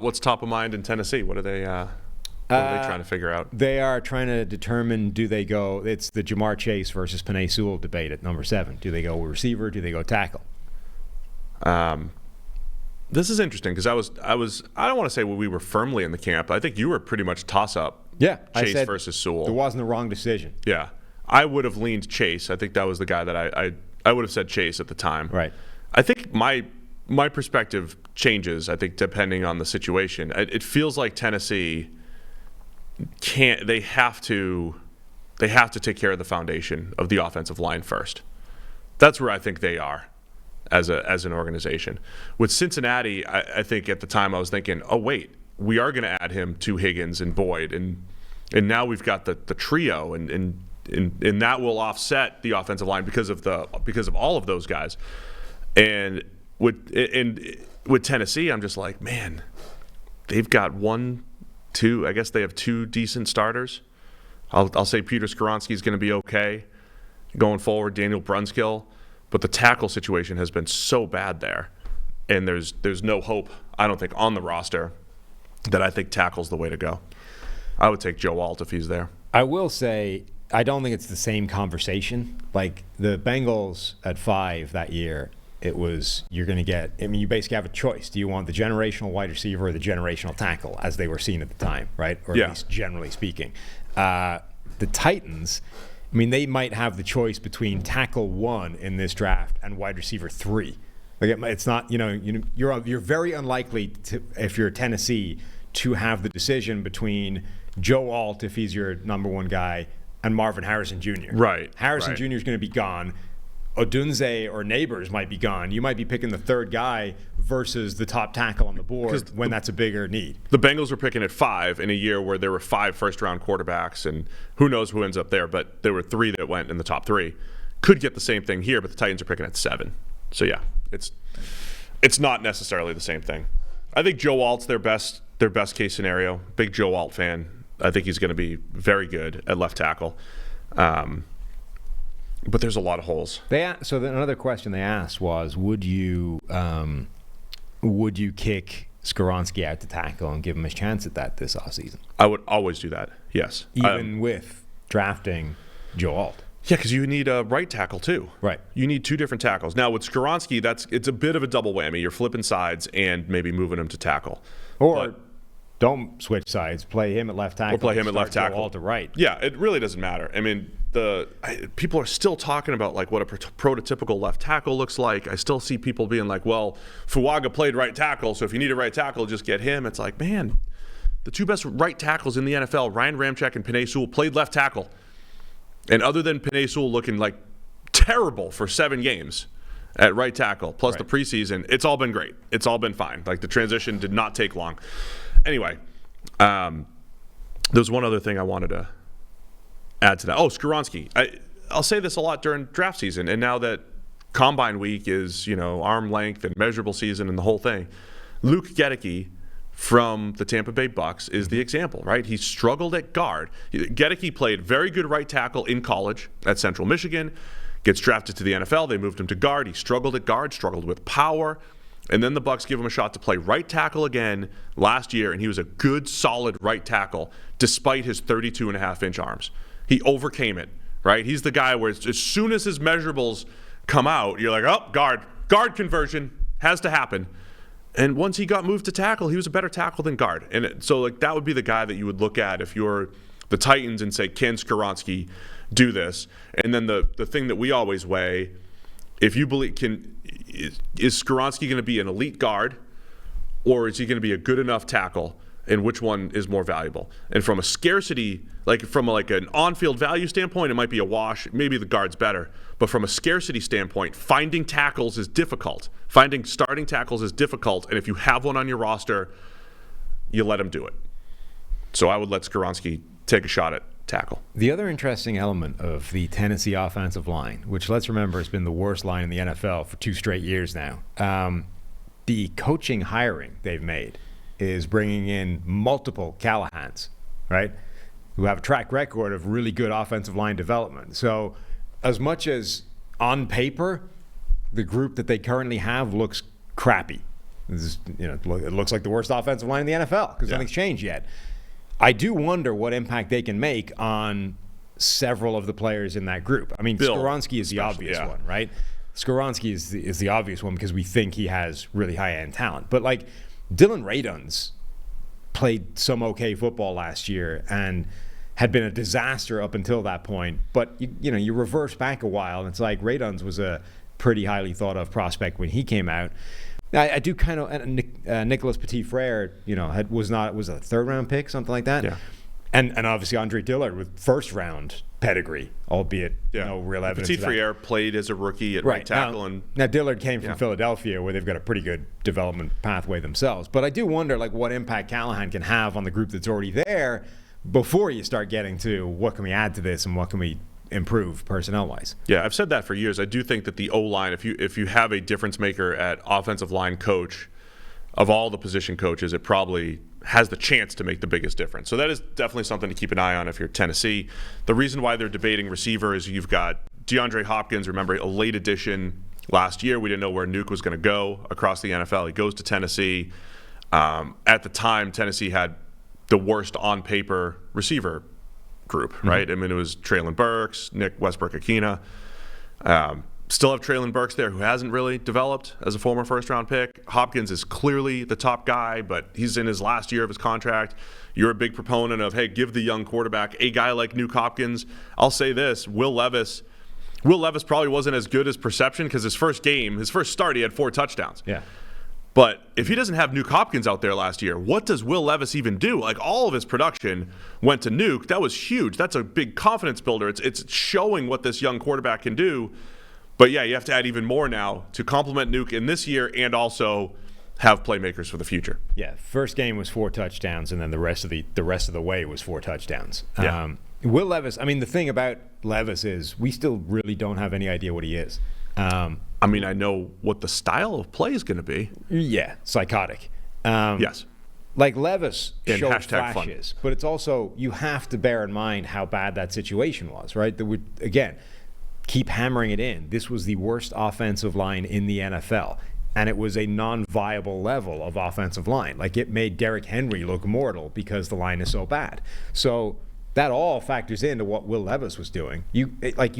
What's top of mind in Tennessee? What are they trying to figure out? They are trying to determine, do they go, it's the Jamar Chase versus Penei Sewell debate at number 7. Do they go receiver? Do they go tackle? This is interesting because I don't want to say we were firmly in the camp. I think you were pretty much toss-up. Yeah. Chase versus Sewell. There wasn't a wrong decision. Yeah. I would have leaned Chase. I think that was the guy that I would have said Chase at the time. Right. I think my perspective changes, I think, depending on the situation. It feels like Tennessee they have to take care of the foundation of the offensive line first. That's where I think they are as an organization. With Cincinnati, I think at the time I was thinking, oh wait, we are going to add him to Higgins and Boyd, and now we've got the trio, and that will offset the offensive line because of all of those guys. And with Tennessee, I'm just like, man, they've got I guess they have 2 decent starters. I'll say Peter Skoronski is going to be okay going forward, Daniel Brunskill, but the tackle situation has been so bad there, and there's no hope, I don't think, on the roster that I think tackle's the way to go. I would take Joe Alt if he's there. I will say, I don't think it's the same conversation. Like the Bengals at 5 that year, it was, you're going to get, I mean, you basically have a choice. Do you want the generational wide receiver or the generational tackle, as they were seen at the time, right? Or at least generally speaking. The Titans, I mean, they might have the choice between tackle 1 in this draft and wide receiver 3. Like it's not, you're very unlikely to, if you're Tennessee, to have the decision between Joe Alt, if he's your number 1 guy, and Marvin Harrison Jr. Right. Harrison Jr. is going to be gone. Odunze or Neighbors might be gone. You might be picking the 3rd guy versus the top tackle on the board when that's a bigger need. The Bengals were picking at 5 in a year where there were 5 first-round quarterbacks, and who knows who ends up there, but there were 3 that went in the top 3. Could get the same thing here, but the Titans are picking at 7. So, yeah, it's not necessarily the same thing. I think Joe Alt's their best case scenario. Big Joe Alt fan. I think he's going to be very good at left tackle. But there's a lot of holes. So another question they asked was, would you kick Skoronski out to tackle and give him a chance at that this offseason? I would always do that, yes. Even with drafting Joe Alt? Yeah, because you need a right tackle too. Right. You need 2 different tackles. Now with Skoronski, it's a bit of a double whammy. You're flipping sides and maybe moving him to tackle. Or don't switch sides. Play him at left tackle. Or play him at left tackle. Joe Alt to right. Yeah, it really doesn't matter. I mean, people are still talking about like what a prototypical left tackle looks like. I still see people being like, well, Fuaga played right tackle, so if you need a right tackle, just get him. It's like, man, the 2 best right tackles in the NFL, Ryan Ramczyk and Penei Sewell, played left tackle. And other than Penei Sewell looking like terrible for 7 games at right tackle, plus the preseason, it's all been great. It's all been fine. Like the transition did not take long. Anyway, there's one other thing I wanted to add to that. Oh, Skoronski. I'll say this a lot during draft season, and now that Combine Week is, arm length and measurable season and the whole thing, Luke Gedeke from the Tampa Bay Bucks is the example, right? He struggled at guard. Gedeke played very good right tackle in college at Central Michigan, gets drafted to the NFL. They moved him to guard. He struggled at guard, struggled with power, and then the Bucks give him a shot to play right tackle again last year, and he was a good, solid right tackle despite his 32.5-inch arms. He overcame it, right? He's the guy where as soon as his measurables come out, you're like, oh, guard conversion has to happen. And once he got moved to tackle, he was a better tackle than guard. And so like that would be the guy that you would look at if you're the Titans and say, can Skoronski do this? And then the thing that we always weigh, if you believe, is Skoronski going to be an elite guard, or is he going to be a good enough tackle? And which one is more valuable? And from a scarcity, like from an on-field value standpoint, it might be a wash. Maybe the guard's better. But from a scarcity standpoint, finding tackles is difficult. Finding starting tackles is difficult. And if you have one on your roster, you let him do it. So I would let Skoronski take a shot at tackle. The other interesting element of the Tennessee offensive line, which let's remember has been the worst line in the NFL for 2 straight years now, the coaching hiring they've made is bringing in multiple Callahans, right, who have a track record of really good offensive line development. So as much as on paper the group that they currently have looks crappy, it looks like the worst offensive line in the NFL because nothing's changed yet. I do wonder what impact they can make on several of the players in that group. I mean, Skoronski is the obvious one, right? Skoronski is the obvious one because we think he has really high-end talent. But, like, Dylan Radunz played some okay football last year and had been a disaster up until that point. But, you reverse back a while, and it's like Radunz was a pretty highly thought-of prospect when he came out. I do kind of Nicolas Petit-Frere, was a third-round pick, something like that. Yeah. And obviously Andre Dillard with first-round pedigree, albeit no real evidence. Petit-Frere played as a rookie at right tackle. Now Dillard came from Philadelphia, where they've got a pretty good development pathway themselves. But I do wonder, like, what impact Callahan can have on the group that's already there before you start getting to what can we add to this and what can we improve personnel-wise. Yeah, I've said that for years. I do think that the O-line, if you have a difference maker at offensive line coach, of all the position coaches, it probably has the chance to make the biggest difference. So that is definitely something to keep an eye on if you're Tennessee. The reason why they're debating receiver is you've got DeAndre Hopkins, remember, a late addition last year. We didn't know where Nuke was going to go across the NFL. He goes to Tennessee. At the time, Tennessee had the worst on-paper receiver group, right? I mean, it was Traylon Burks, Nick Westbrook-Akina. Still have Traylon Burks there, who hasn't really developed as a former first-round pick. Hopkins is clearly the top guy, but he's in his last year of his contract. You're a big proponent of, hey, give the young quarterback a guy like Nuke Hopkins. I'll say this, Will Levis probably wasn't as good as perception because his first start, he had 4 touchdowns. Yeah. But if he doesn't have Nuke Hopkins out there last year, what does Will Levis even do? Like, all of his production went to Nuke. That was huge. That's a big confidence builder. It's showing what this young quarterback can do. But, yeah, you have to add even more now to complement Nuke in this year and also have playmakers for the future. Yeah, first game was 4 touchdowns, and then the rest of the way was 4 touchdowns. Yeah. Will Levis, I mean, the thing about Levis is we still really don't have any idea what he is. I mean, I know what the style of play is going to be. Yeah, psychotic. Yes. Like Levis And showed fun. flashes, but it's also, you have to bear in mind how bad that situation was, right? That would, again, keep hammering it in. This was the worst offensive line in the NFL, and it was a non-viable level of offensive line. Like, it made Derrick Henry look mortal because the line is so bad. So that all factors into what Will Levis was doing. You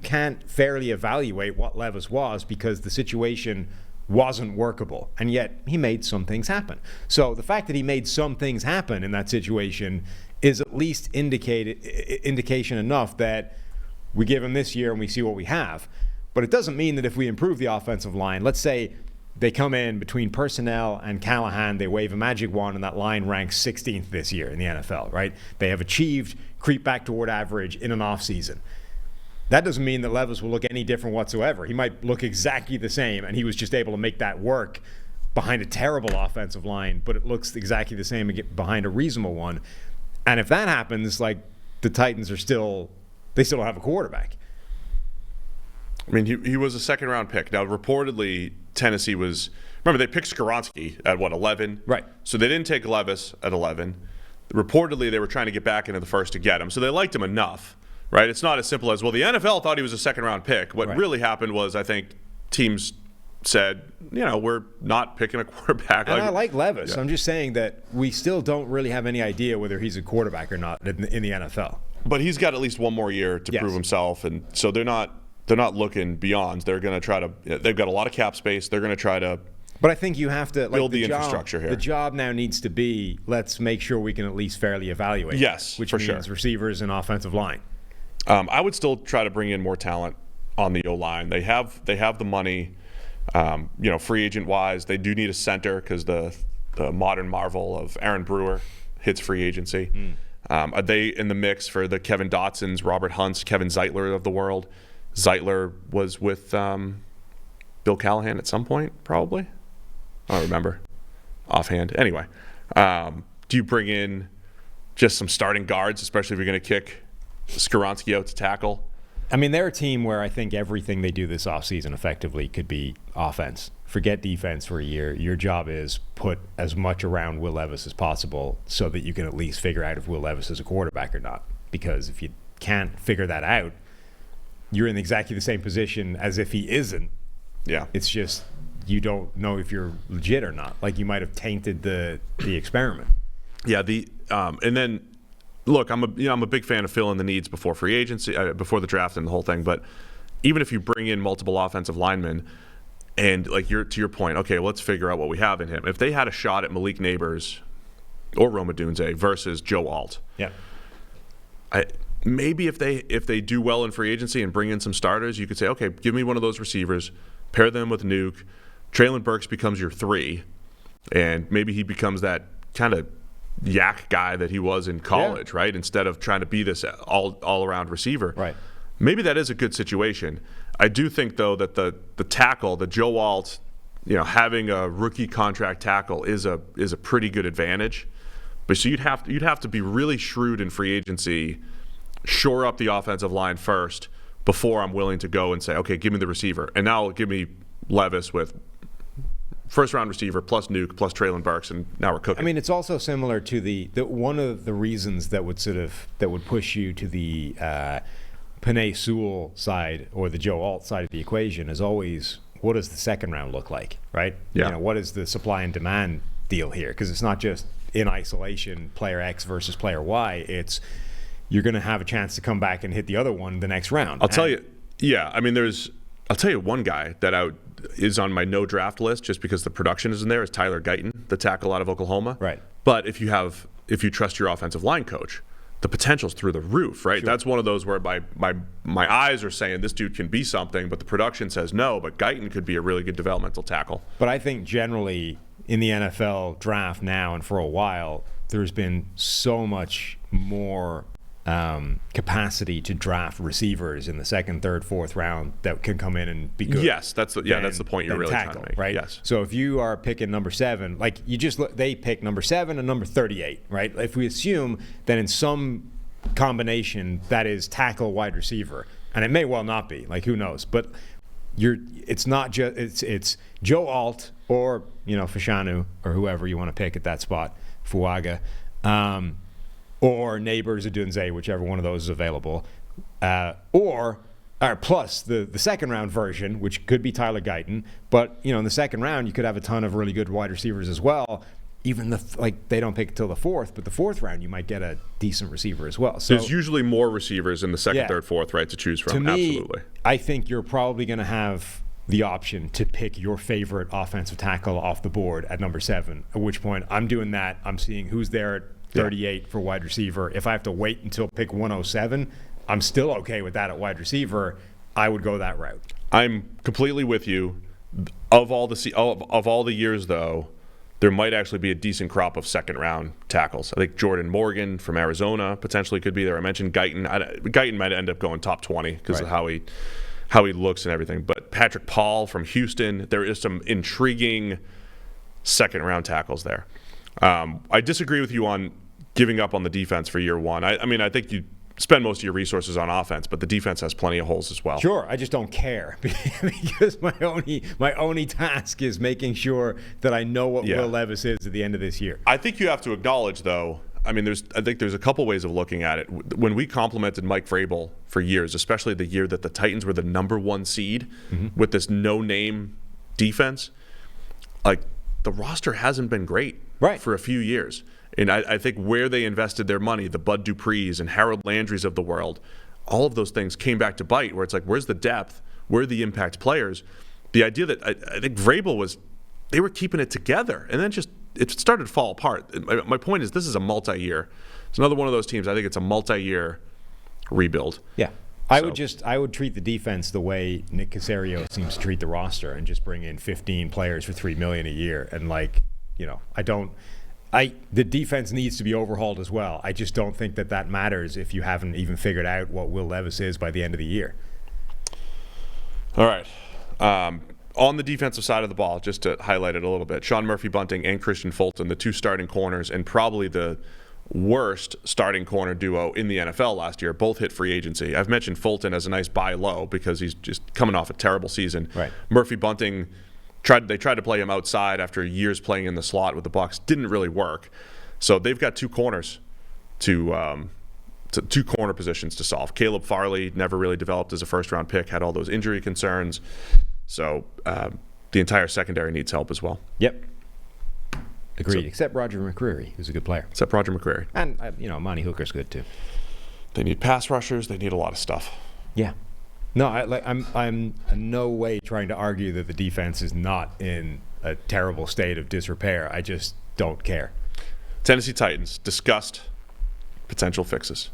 can't fairly evaluate what Levis was because the situation wasn't workable, and yet he made some things happen. So the fact that he made some things happen in that situation is at least indication enough that we give him this year and we see what we have. But it doesn't mean that if we improve the offensive line, let's say they come in between personnel and Callahan, they wave a magic wand, and that line ranks 16th this year in the NFL, right? They have achieved creep back toward average in an offseason. That doesn't mean that Levis will look any different whatsoever. He might look exactly the same, and he was just able to make that work behind a terrible offensive line, but it looks exactly the same behind a reasonable one. And if that happens, like, the Titans still don't have a quarterback. I mean, he was a second-round pick. Now, reportedly, Tennessee was – remember, they picked Skoronski at, 11? Right. So they didn't take Levis at 11. Reportedly, they were trying to get back into the first to get him. So they liked him enough, right? It's not as simple as, well, the NFL thought he was a second-round pick. What really happened was, I think, teams said, we're not picking a quarterback. And I like Levis. Yeah. I'm just saying that we still don't really have any idea whether he's a quarterback or not in the NFL. But he's got at least one more year to prove himself, and so they're not looking beyond. They're going to try to. They've got a lot of cap space. They're going to try to. But I think you have to build the infrastructure here. The job now needs to be, let's make sure we can at least fairly evaluate. Yes, which for means receivers and offensive line. I would still try to bring in more talent on the O-line. They have the money. Free agent wise, they do need a center because the modern marvel of Aaron Brewer hits free agency. Are they in the mix for the Kevin Dotsons, Robert Hunts, Kevin Zeitler of the world? Zeitler was with Bill Callahan at some point, probably. I don't remember offhand. Anyway, do you bring in just some starting guards, especially if you're going to kick Skoronski out to tackle? I mean, they're a team where I think everything they do this offseason effectively could be offense. Forget defense for a year. Your job is put as much around Will Levis as possible so that you can at least figure out if Will Levis is a quarterback or not. Because if you can't figure that out, you're in exactly the same position as if he isn't. Yeah. It's just you don't know if you're legit or not. Like, you might have tainted the experiment. Yeah. And then look, I'm a big fan of filling the needs before free agency, before the draft and the whole thing. But even if you bring in multiple offensive linemen, and like to your point, okay, let's figure out what we have in him. If they had a shot at Malik Neighbors or Roma Dunze versus Joe Alt, yeah, maybe if they do well in free agency and bring in some starters, you could say, okay, give me one of those receivers, pair them with Nuke, Traylon Burks becomes your 3, and maybe he becomes that kind of yak guy that he was in college, right? Instead of trying to be this all around receiver, right? Maybe that is a good situation. I do think, though, that the tackle, the Joe Alt, having a rookie contract tackle is a pretty good advantage. But so you'd have to be really shrewd in free agency, shore up the offensive line first before I'm willing to go and say, okay, give me the receiver, and now give me Levis with first round receiver plus Nuke plus Traylon Burks, and now we're cooking. I mean, it's also similar to the one of the reasons that would push you to the Penei Sewell side or the Joe Alt side of the equation is always, what does the second round look like, right? Yeah. What is the supply and demand deal here? Because it's not just in isolation player X versus player Y. It's you're going to have a chance to come back and hit the other one the next round. I'll tell you, yeah. I mean, I'll tell you one guy that is on my no draft list just because the production isn't there is Tyler Guyton, the tackle out of Oklahoma. Right. But if you trust your offensive line coach, the potential's through the roof, right? Sure. That's one of those where my eyes are saying this dude can be something, but the production says no. But Guyton could be a really good developmental tackle. But I think generally in the NFL draft now and for a while, there's been so much more capacity to draft receivers in the second, third, fourth round that can come in and be good. Yes, that's the point you're really trying to make, right? Yes. So if you are picking number 7, like they pick number 7 and number 38, right? If we assume that in some combination that is tackle wide receiver, and it may well not be, like who knows, but it's not just it's Joe Alt or Fashanu or whoever you want to pick at that spot, Fuaga. Or Neighbors or Dunze, whichever one of those is available, or plus the second round version, which could be Tyler Guyton. But in the second round, you could have a ton of really good wide receivers as well. Even they don't pick till the 4th, but the 4th round you might get a decent receiver as well. So there's usually more receivers in the second, third, 4th, right, to choose from. To me, absolutely. I think you're probably going to have the option to pick your favorite offensive tackle off the board at number 7. At which point I'm doing that. I'm seeing who's there at 38 for wide receiver. If I have to wait until pick 107, I'm still okay with that at wide receiver. I would go that route. I'm completely with you. Of all the years, though, there might actually be a decent crop of second round tackles. I think Jordan Morgan from Arizona potentially could be there. I mentioned Guyton. Guyton might end up going top 20 because of how he looks and everything. But Patrick Paul from Houston, there is some intriguing second round tackles there. I disagree with you on giving up on the defense for year one. I mean, I think you spend most of your resources on offense, but the defense has plenty of holes as well. Sure, I just don't care because my only task is making sure that I know what Will Levis is at the end of this year. I think you have to acknowledge, though, I mean, I think there's a couple ways of looking at it. When we complimented Mike Vrabel for years, especially the year that the Titans were the number 1 seed with this no-name defense, like the roster hasn't been great for a few years. And I think where they invested their money, the Bud Duprees and Harold Landrys of the world, all of those things came back to bite, where it's like, where's the depth? Where are the impact players? The idea that I think Vrabel they were keeping it together, and then it started to fall apart. My point is, this is a multi-year. It's another one of those teams. I think it's a multi-year rebuild. Yeah. I would treat the defense the way Nick Caserio seems to treat the roster and just bring in 15 players for $3 million a year. And the defense needs to be overhauled as well. I just don't think that matters if you haven't even figured out what Will Levis is by the end of the year. All right. On the defensive side of the ball, just to highlight it a little bit, Sean Murphy-Bunting and Christian Fulton, the 2 starting corners, and probably the worst starting corner duo in the NFL last year, both hit free agency. I've mentioned Fulton as a nice buy low because he's just coming off a terrible season. Right. Murphy-Bunting, they tried to play him outside after years playing in the slot with the Bucs. Didn't really work. So they've got 2 corners to 2 corner positions to solve. Caleb Farley never really developed as a first-round pick, had all those injury concerns. So the entire secondary needs help as well. Yep. Agreed. So- Except Roger McCreary, who's a good player. Except Roger McCreary. And, Monty Hooker's good too. They need pass rushers. They need a lot of stuff. Yeah. No, I'm in no way trying to argue that the defense is not in a terrible state of disrepair. I just don't care. Tennessee Titans discussed potential fixes.